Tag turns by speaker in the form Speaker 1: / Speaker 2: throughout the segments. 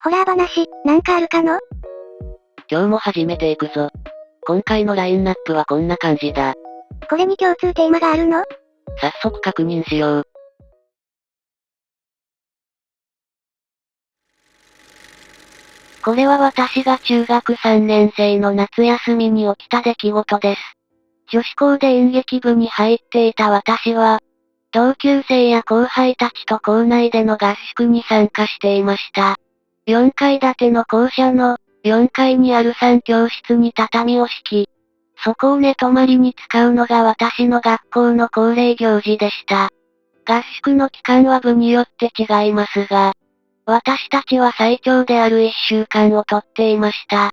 Speaker 1: ホラー話、なんかあるかの？
Speaker 2: 今日も始めていくぞ。今回のラインナップはこんな感じだ。
Speaker 1: これに共通テーマがあるの？
Speaker 2: 早速確認しよう。これは私が中学3年生の夏休みに起きた出来事です。女子校で演劇部に入っていた私は、同級生や後輩たちと校内での合宿に参加していました。4階建ての校舎の4階にある3教室に畳を敷き、そこを寝泊まりに使うのが私の学校の恒例行事でした。合宿の期間は部によって違いますが、私たちは最長である1週間をとっていました。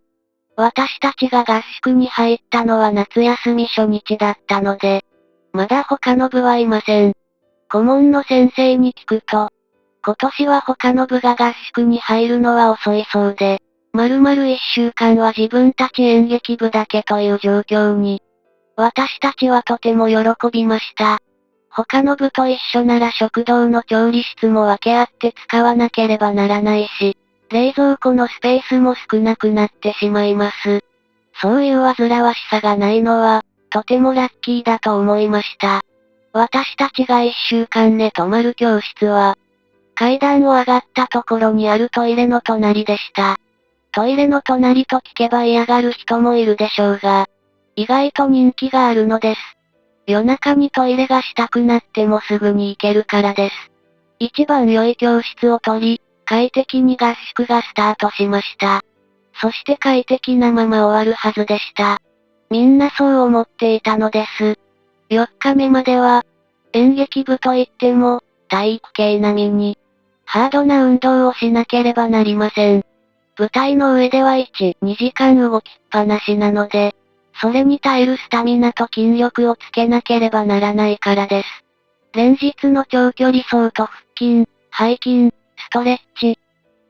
Speaker 2: 私たちが合宿に入ったのは夏休み初日だったので、まだ他の部はいません。顧問の先生に聞くと、今年は他の部が合宿に入るのは遅いそうで、丸々1週間は自分たち演劇部だけという状況に、私たちはとても喜びました。他の部と一緒なら食堂の調理室も分け合って使わなければならないし、冷蔵庫のスペースも少なくなってしまいます。そういう煩わしさがないのは、とてもラッキーだと思いました。私たちが1週間寝泊まる教室は、階段を上がったところにあるトイレの隣でした。トイレの隣と聞けば嫌がる人もいるでしょうが、意外と人気があるのです。夜中にトイレがしたくなってもすぐに行けるからです。一番良い教室を取り、快適に合宿がスタートしました。そして快適なまま終わるはずでした。みんなそう思っていたのです。4日目までは、演劇部といっても、体育系並みに、ハードな運動をしなければなりません。舞台の上では1、2時間動きっぱなしなので、それに耐えるスタミナと筋力をつけなければならないからです。連日の長距離走と腹筋、背筋、ストレッチ。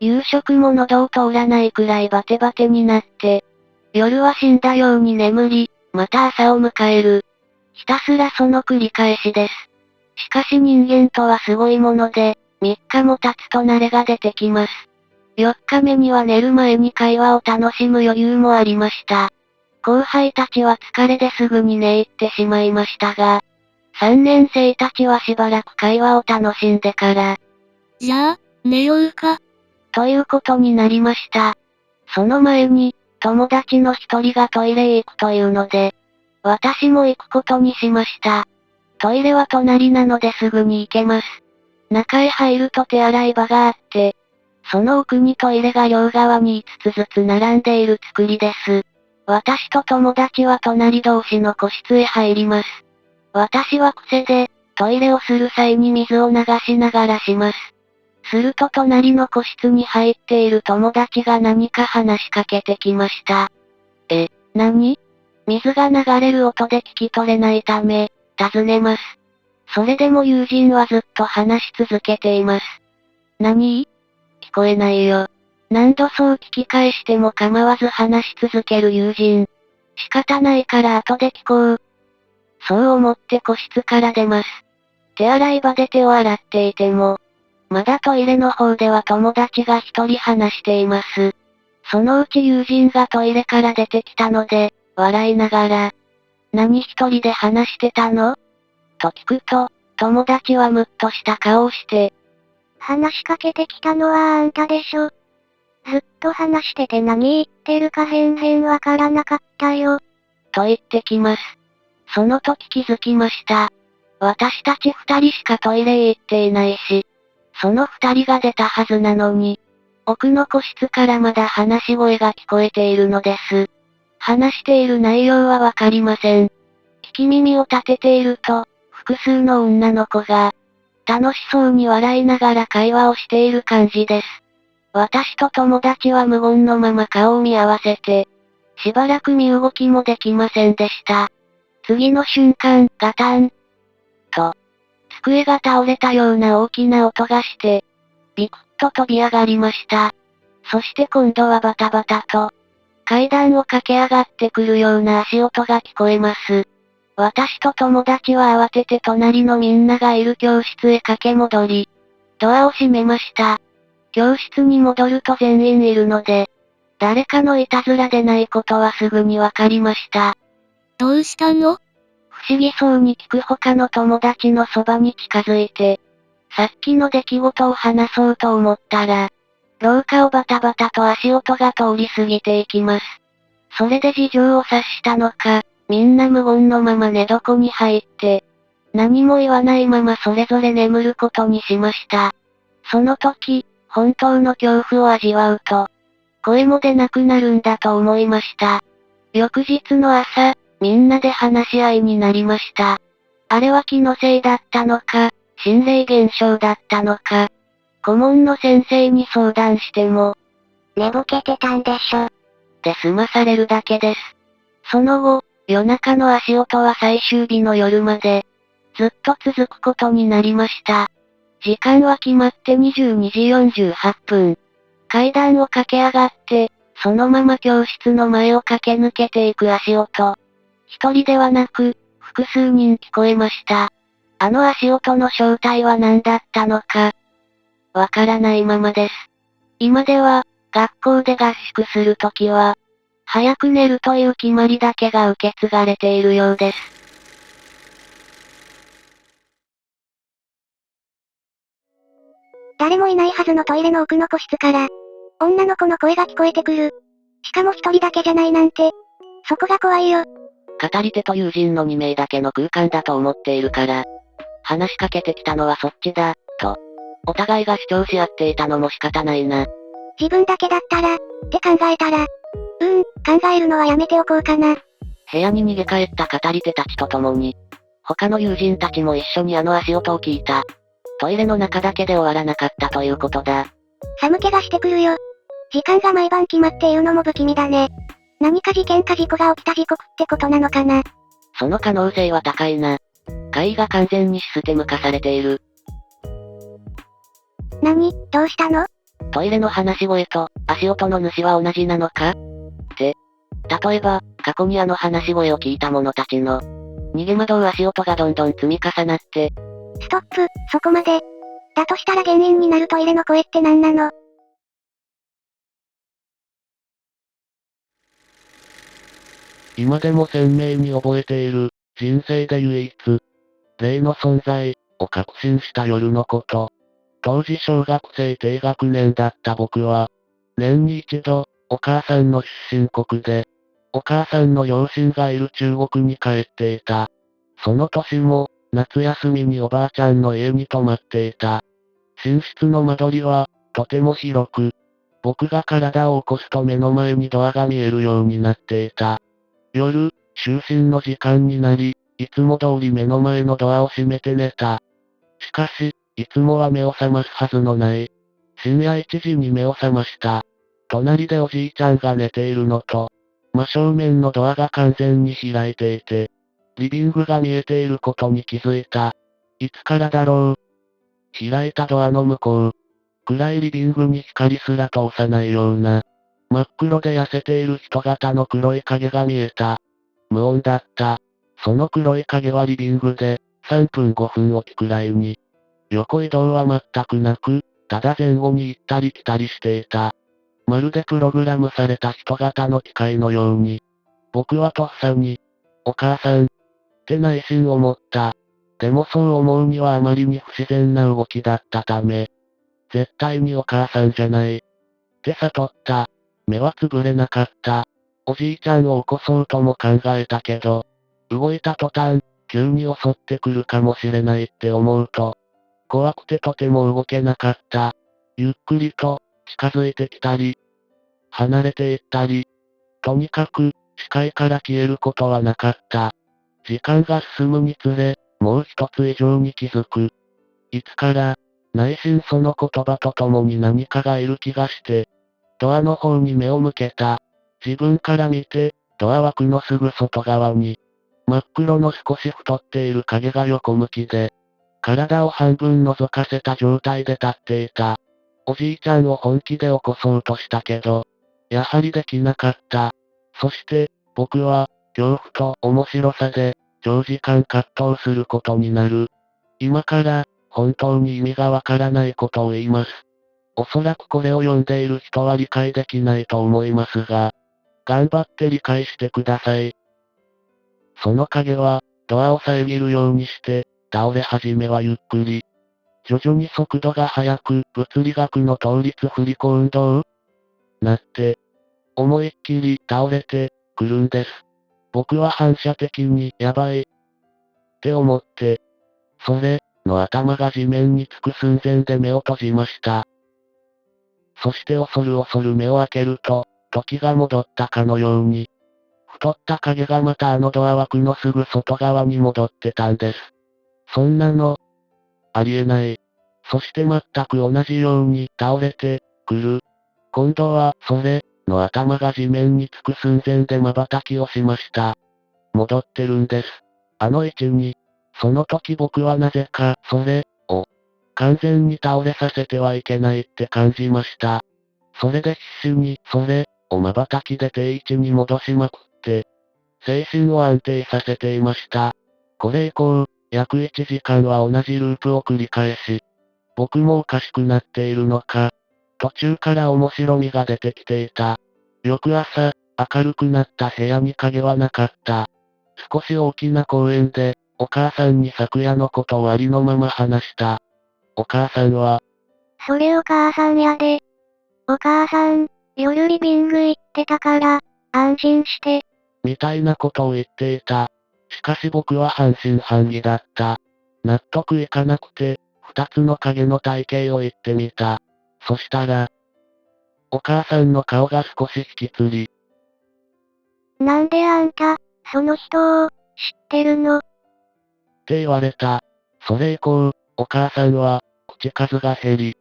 Speaker 2: 夕食も喉を通らないくらいバテバテになって、夜は死んだように眠り、また朝を迎える。ひたすらその繰り返しです。しかし人間とはすごいもので、3日も経つと慣れが出てきます。4日目には寝る前に会話を楽しむ余裕もありました。後輩たちは疲れですぐに寝入ってしまいましたが、3年生たちはしばらく会話を楽しんでから、
Speaker 3: じゃあ、寝ようか。
Speaker 2: ということになりました。その前に、友達の一人がトイレへ行くというので、私も行くことにしました。トイレは隣なのですぐに行けます。中へ入ると手洗い場があって、その奥にトイレが両側に5つずつ並んでいる作りです。私と友達は隣同士の個室へ入ります。私は癖で、トイレをする際に水を流しながらします。すると隣の個室に入っている友達が何か話しかけてきました。何？水が流れる音で聞き取れないため、尋ねます。それでも友人はずっと話し続けています。何？聞こえないよ。何度そう聞き返しても構わず話し続ける友人。仕方ないから後で聞こう。そう思って個室から出ます。手洗い場で手を洗っていても、まだトイレの方では友達が一人話しています。そのうち友人がトイレから出てきたので、笑いながら、何一人で話してたの？と聞くと、友達はムッとした顔をして、
Speaker 1: 話しかけてきたのはあんたでしょ。ずっと話してて何言ってるかわからなかったよ。
Speaker 2: と言ってきます。その時気づきました。私たち二人しかトイレへ行っていないし、その二人が出たはずなのに、奥の個室からまだ話し声が聞こえているのです。話している内容はわかりません。聞き耳を立てていると、複数の女の子が、楽しそうに笑いながら会話をしている感じです。私と友達は無言のまま顔を見合わせて、しばらく身動きもできませんでした。次の瞬間、ガタン。と、机が倒れたような大きな音がして、ビクッと飛び上がりました。そして今度はバタバタと、階段を駆け上がってくるような足音が聞こえます。私と友達は慌てて隣のみんながいる教室へ駆け戻り、ドアを閉めました。教室に戻ると全員いるので、誰かのいたずらでないことはすぐにわかりました。
Speaker 3: どうしたの？
Speaker 2: 不思議そうに聞く他の友達のそばに近づいて、さっきの出来事を話そうと思ったら、廊下をバタバタと足音が通り過ぎていきます。それで事情を察したのか、みんな無言のまま寝床に入って、何も言わないままそれぞれ眠ることにしました。その時、本当の恐怖を味わうと、声も出なくなるんだと思いました。翌日の朝、みんなで話し合いになりました。あれは気のせいだったのか、心霊現象だったのか、顧問の先生に相談しても、
Speaker 1: 寝ぼけてたんでしょ。
Speaker 2: で済まされるだけです。その後、夜中の足音は最終日の夜まで、ずっと続くことになりました。時間は決まって22時48分。階段を駆け上がって、そのまま教室の前を駆け抜けていく足音。一人ではなく、複数人聞こえました。あの足音の正体は何だったのか、わからないままです。今では、学校で合宿するときは、早く寝るという決まりだけが受け継がれているようです。
Speaker 1: 誰もいないはずのトイレの奥の個室から、女の子の声が聞こえてくる。しかも一人だけじゃないなんて。そこが怖いよ。
Speaker 2: 語り手と友人の2名だけの空間だと思っているから、話しかけてきたのはそっちだ、と。お互いが主張し合っていたのも仕方ないな。
Speaker 1: 自分だけだったら、って考えたら、考えるのはやめておこうかな。
Speaker 2: 部屋に逃げ帰った語り手たちと共に、他の友人たちも一緒にあの足音を聞いた。トイレの中だけで終わらなかったということだ。
Speaker 1: 寒気がしてくるよ。時間が毎晩決まっているのも不気味だね。何か事件か事故が起きた時刻ってことなのかな。
Speaker 2: その可能性は高いな。階が完全にシステム化されている。
Speaker 1: どうしたの？
Speaker 2: トイレの話し声と、足音の主は同じなのかって。例えば、過去にあの話し声を聞いた者たちの、逃げ惑う足音がどんどん積み重なって。
Speaker 1: ストップ、そこまで。だとしたら原因になるトイレの声って何なの？
Speaker 4: 今でも鮮明に覚えている、人生で唯一、霊の存在、を確信した夜のこと。当時小学生低学年だった僕は、年に一度、お母さんの出身国で、お母さんの両親がいる中国に帰っていた。その年も、夏休みにおばあちゃんの家に泊まっていた。寝室の間取りは、とても広く、僕が体を起こすと目の前にドアが見えるようになっていた。夜、就寝の時間になり、いつも通り目の前のドアを閉めて寝た。しかし、いつもは目を覚ますはずのない。深夜1時に目を覚ました。隣でおじいちゃんが寝ているのと、真正面のドアが完全に開いていて、リビングが見えていることに気づいた。いつからだろう。開いたドアの向こう。暗いリビングに光すら通さないような、真っ黒で痩せている人型の黒い影が見えた。無音だった。その黒い影はリビングで、3分5分おきくらいに。横移動は全くなく、ただ前後に行ったり来たりしていた。まるでプログラムされた人型の機械のように。僕はとっさに、お母さん、って内心思った。でもそう思うにはあまりに不自然な動きだったため、絶対にお母さんじゃない。って悟った。目はつぶれなかった。おじいちゃんを起こそうとも考えたけど、動いた途端、急に襲ってくるかもしれないって思うと、怖くてとても動けなかった。ゆっくりと、近づいてきたり、離れていったり、とにかく、視界から消えることはなかった。時間が進むにつれ、もう一つ以上に気づく。いつから、内心その言葉と共に何かがいる気がして、ドアの方に目を向けた。自分から見て、ドア枠のすぐ外側に、真っ黒の少し太っている影が横向きで、体を半分覗かせた状態で立っていた。おじいちゃんを本気で起こそうとしたけど、やはりできなかった。そして、僕は、恐怖と面白さで、長時間葛藤することになる。今から、本当に意味がわからないことを言います。おそらくこれを読んでいる人は理解できないと思いますが、頑張って理解してください。その影は、ドアを遮るようにして、倒れ始めはゆっくり。徐々に速度が速く、物理学の倒立振り子運動なって、思いっきり倒れて、くるんです。僕は反射的に、やばい。って思って、それ、の頭が地面につく寸前で目を閉じました。そして恐る恐る目を開けると、時が戻ったかのように、太った影がまたあのドア枠のすぐ外側に戻ってたんです。そんなの、ありえない。そして全く同じように倒れて、くる。今度は、それ、の頭が地面につく寸前で瞬きをしました。戻ってるんです。あの位置に。その時僕はなぜか、それ、を、完全に倒れさせてはいけないって感じました。それで必死に、それ、を瞬きで定位置に戻しまくって、精神を安定させていました。これ以降、約1時間は同じループを繰り返し、僕もおかしくなっているのか、途中から面白みが出てきていた。翌朝、明るくなった部屋に影はなかった。少し大きな公園で、お母さんに昨夜のことをありのまま話した。お母さんは、
Speaker 1: それお母さんやで。お母さん、夜リビング行ってたから、安心して。
Speaker 4: みたいなことを言っていた。しかし僕は半信半疑だった。納得いかなくて、二つの影の体型を言ってみた。そしたら、お母さんの顔が少し引きつり、
Speaker 1: なんであんた、その人を、知ってるの？
Speaker 4: って言われた。それ以降、お母さんは、口数が減り、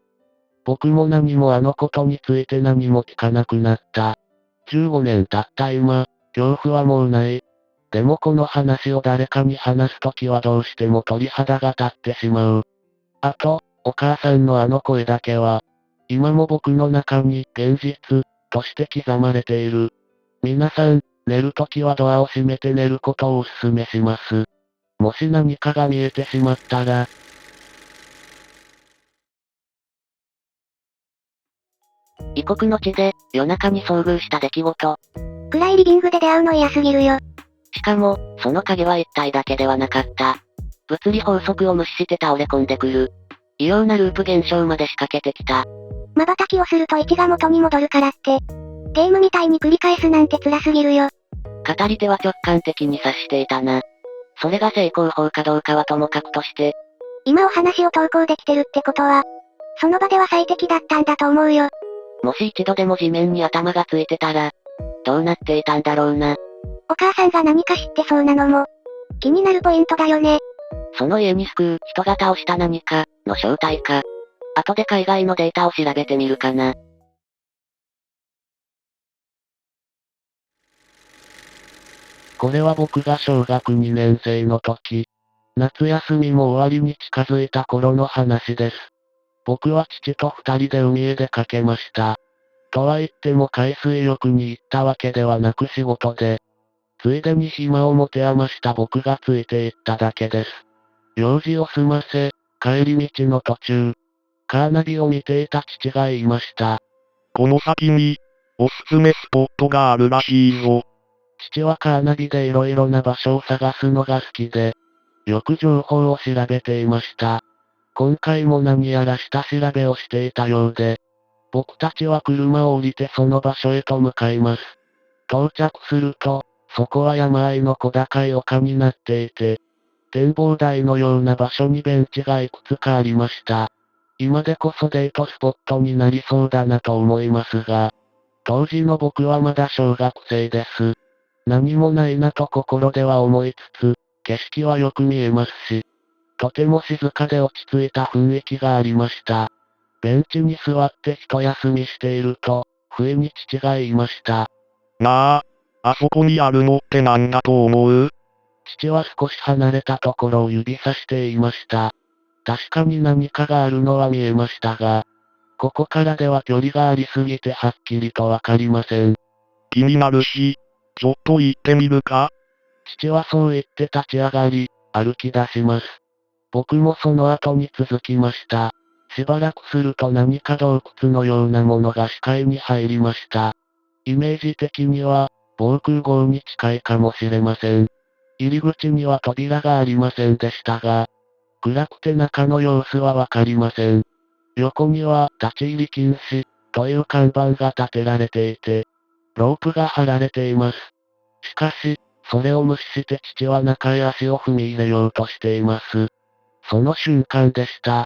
Speaker 4: 僕も何もあのことについて何も聞かなくなった。15年経った今、恐怖はもうない。でもこの話を誰かに話すときはどうしても鳥肌が立ってしまう。あと、お母さんのあの声だけは、今も僕の中に現実、として刻まれている。皆さん、寝るときはドアを閉めて寝ることをお勧めします。もし何かが見えてしまったら、
Speaker 2: 異国の地で、夜中に遭遇した出来事。
Speaker 1: 暗いリビングで出会うの嫌すぎるよ。
Speaker 2: しかも、その影は一体だけではなかった。物理法則を無視して倒れ込んでくる。異様なループ現象まで仕掛けてきた。
Speaker 1: 瞬きをすると位置が元に戻るからって。ゲームみたいに繰り返すなんて辛すぎるよ。
Speaker 2: 語り手は直感的に察していたな。それが成功法かどうかはともかくとして、
Speaker 1: 今お話を投稿できてるってことは、その場では最適だったんだと思うよ。
Speaker 2: もし一度でも地面に頭がついてたら、どうなっていたんだろうな。
Speaker 1: お母さんが何か知ってそうなのも、気になるポイントだよね。
Speaker 2: その家に救う人が倒した何か、の正体か。後で海外のデータを調べてみるかな。
Speaker 4: これは僕が小学2年生の時、夏休みも終わりに近づいた頃の話です。僕は父と二人で海へ出かけました。とは言っても海水浴に行ったわけではなく仕事で、ついでに暇を持て余した僕がついて行っただけです。用事を済ませ、帰り道の途中、カーナビを見ていた父が言いました。
Speaker 5: この先に、おすすめスポットがあるらしいぞ。
Speaker 4: 父はカーナビで色々な場所を探すのが好きで、よく情報を調べていました。今回も何やら下調べをしていたようで、僕たちは車を降りてその場所へと向かいます。到着すると、そこは山あいの小高い丘になっていて、展望台のような場所にベンチがいくつかありました。今でこそデートスポットになりそうだなと思いますが、当時の僕はまだ小学生です。何もないなと心では思いつつ、景色はよく見えますし、とても静かで落ち着いた雰囲気がありました。ベンチに座って一休みしていると、不意に父が言いました。
Speaker 5: なあ、あそこにあるのってなんだと思う？
Speaker 4: 父は少し離れたところを指さして言いました。確かに何かがあるのは見えましたが、ここからでは距離がありすぎてはっきりとわかりません。
Speaker 5: 気になるし、ちょっと行ってみるか？
Speaker 4: 父はそう言って立ち上がり、歩き出します。僕もその後に続きました。しばらくすると何か洞窟のようなものが視界に入りました。イメージ的には、防空壕に近いかもしれません。入り口には扉がありませんでしたが、暗くて中の様子はわかりません。横には、立ち入り禁止、という看板が立てられていて、ロープが張られています。しかし、それを無視して父は中へ足を踏み入れようとしています。その瞬間でした。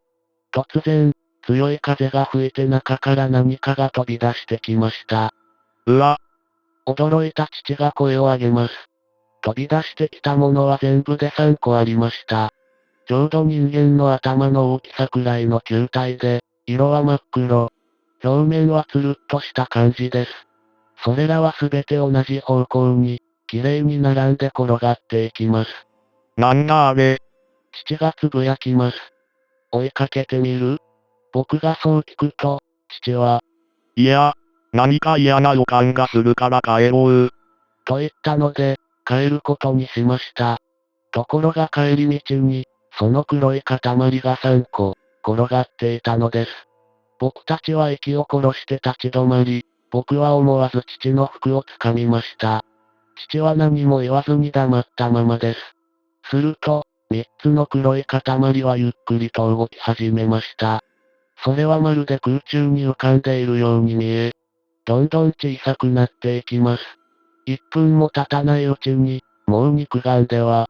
Speaker 4: 突然、強い風が吹いて中から何かが飛び出してきました。
Speaker 5: うわ。
Speaker 4: 驚いた父が声を上げます。飛び出してきたものは全部で3個ありました。ちょうど人間の頭の大きさくらいの球体で、色は真っ黒。表面はつるっとした感じです。それらはすべて同じ方向に、綺麗に並んで転がっていきます。
Speaker 5: なんだあれ。
Speaker 4: 父がつぶやきます。追いかけてみる？僕がそう聞くと、父は、
Speaker 5: いや、何か嫌な予感がするから帰ろう。
Speaker 4: と言ったので、帰ることにしました。ところが帰り道に、その黒い塊が3個、転がっていたのです。僕たちは息を殺して立ち止まり、僕は思わず父の服を掴みました。父は何も言わずに黙ったままです。すると、3つの黒い塊はゆっくりと動き始めました。それはまるで空中に浮かんでいるように見え、どんどん小さくなっていきます。1分も経たないうちに、もう肉眼では、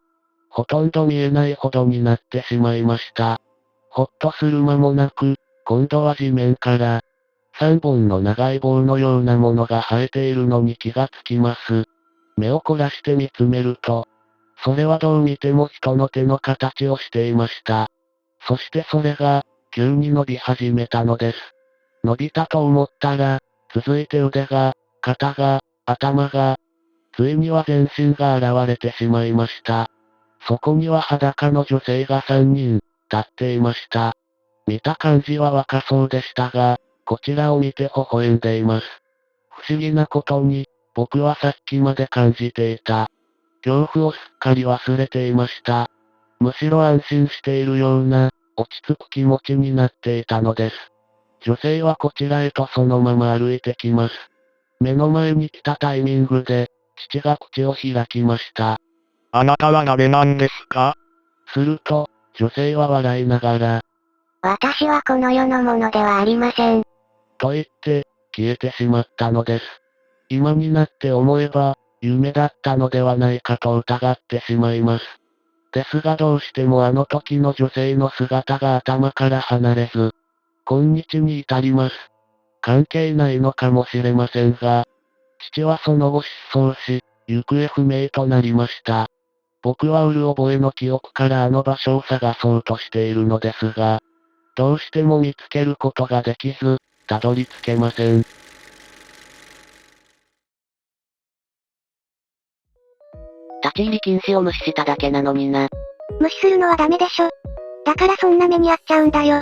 Speaker 4: ほとんど見えないほどになってしまいました。ほっとする間もなく、今度は地面から、3本の長い棒のようなものが生えているのに気がつきます。目を凝らして見つめると、それはどう見ても人の手の形をしていました。そしてそれが、急に伸び始めたのです。伸びたと思ったら、続いて腕が、肩が、頭が、ついには全身が現れてしまいました。そこには裸の女性が3人、立っていました。見た感じは若そうでしたが、こちらを見て微笑んでいます。不思議なことに、僕はさっきまで感じていた恐怖をすっかり忘れていました。むしろ安心しているような、落ち着く気持ちになっていたのです。女性はこちらへとそのまま歩いてきます。目の前に来たタイミングで、父が口を開きました。
Speaker 5: あなたは誰なんですか？
Speaker 4: すると、女性は笑いながら、
Speaker 1: 私はこの世のものではありません。
Speaker 4: と言って、消えてしまったのです。今になって思えば、夢だったのではないかと疑ってしまいます。ですがどうしてもあの時の女性の姿が頭から離れず、今日に至ります。関係ないのかもしれませんが、父はその後失踪し、行方不明となりました。僕はうる覚えの記憶からあの場所を探そうとしているのですが、どうしても見つけることができず、たどり着けません。
Speaker 2: 立ち入り禁止を無視しただけなのにな。
Speaker 1: 無視するのはダメでしょ。だからそんな目に遭っちゃうんだよ。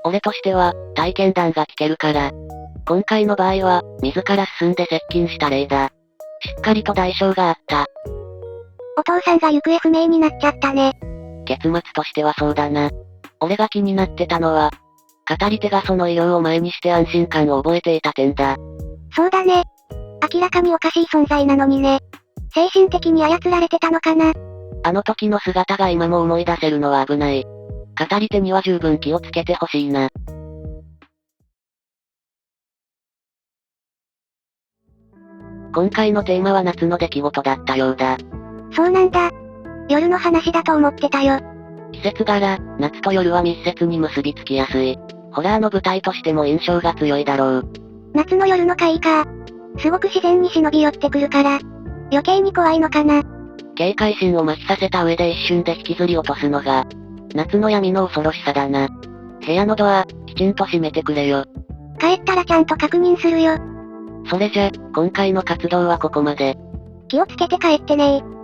Speaker 2: 俺としては、体験談が聞けるから。今回の場合は、自ら進んで接近した例だ。しっかりと代償があった。
Speaker 1: お父さんが行方不明になっちゃったね。
Speaker 2: 結末としてはそうだな。俺が気になってたのは、語り手がその医療を前にして安心感を覚えていた点だ。
Speaker 1: そうだね。明らかにおかしい存在なのにね。精神的に操られてたのかな。
Speaker 2: あの時の姿が今も思い出せるのは危ない。語り手には十分気をつけてほしいな。今回のテーマは夏の出来事だったようだ。
Speaker 1: そうなんだ。夜の話だと思ってたよ。
Speaker 2: 季節柄、夏と夜は密接に結びつきやすい。ホラーの舞台としても印象が強いだろう。
Speaker 1: 夏の夜の怪異か。すごく自然に忍び寄ってくるから、余計に怖いのかな。
Speaker 2: 警戒心を麻痺させた上で一瞬で引きずり落とすのが、夏の闇の恐ろしさだな。部屋のドア、きちんと閉めてくれよ。
Speaker 1: 帰ったらちゃんと確認するよ。
Speaker 2: それじゃ、今回の活動はここまで。
Speaker 1: 気をつけて帰ってねー。